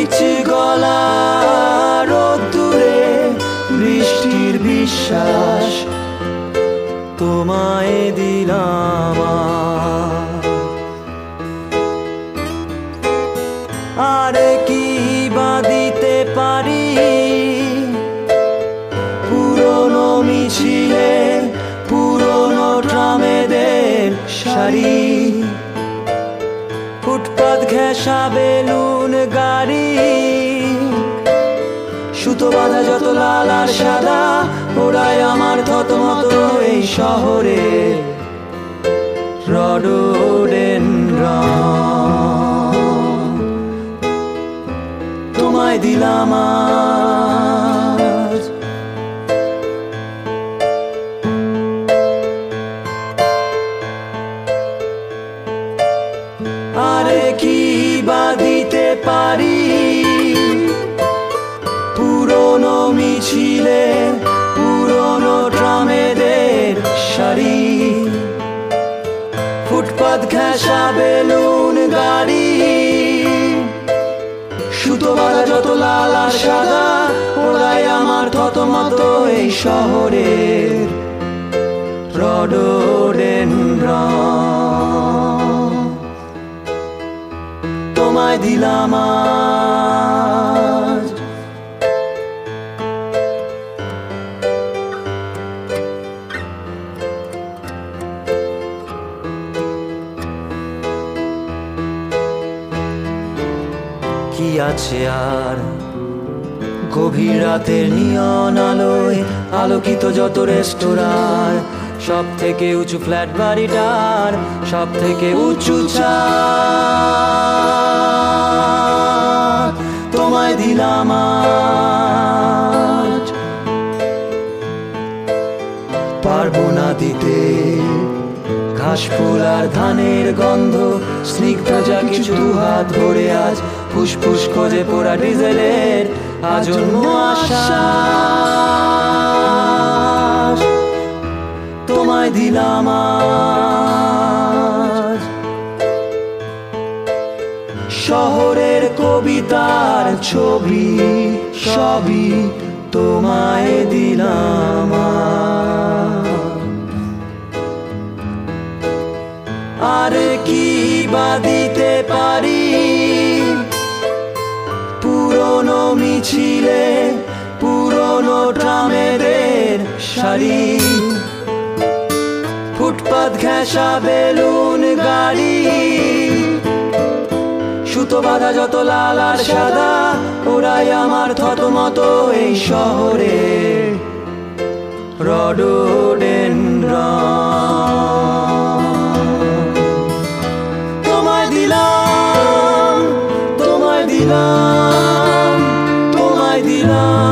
নিচ গলা রোদ্দুরে বৃষ্টির বিশ্বাস তোমায় দিলাম। আরে কি বা দিতে পারি পুরনো মিছিলে পুরনো ট্রামেদের সারি, ফুটপাত ঘেঁষা বেলুন গাড়ি, সুতো বাঁধা যত লাল আর সাদা ওরাই আমার থতমত এই শহরে রডোডেনড্রন তোমায় দিলাম আজ। আরে কি বা দিতে পারি পুরনো মিছিলে পুরনো ট্রামেদের সারি, ফুটপাত ঘেঁষা বেলুন গাড়ি, সুতো বাঁধা যত লাল আর সাদা ওরাই আমার থতমত এই শহরের রডোডেনড্রন তোমায় দিলাম আজ। কি আছে আর গভীর রাতের নিয়ন আলোয় আলোকিত যত রেস্তোরাঁ, সব থেকে উঁচু ফ্ল্যাট বাড়িটার সব থেকে উঁচু ছাদ তোমায় দিলাম আজ। পারবো না দিতে ঘাস ফুল আর ধানের গন্ধ স্নিগ্ধ যা কিছু হাত ভরে আজ ফুসফুস করে পোড়া ডিজেলের আজন্ম আশ্বাস তোমায় দিলাম আজ। শহরের কবিতার ছবি সবই তোমায় দিলাম আজ। আরে কি বা দিতে পারি পুরনো মিছিলে পুরনো ট্রামেদের সারি, ফুটপাত ঘেঁষা বেলুন গাড়ি, সুতো বাঁধা যত লাল আর সাদা ওরাই আমার থতমত এই শহরে রডোডেনড্রন তোমায় দিলাম তোমায় দিলাম তোমায় দিলাম।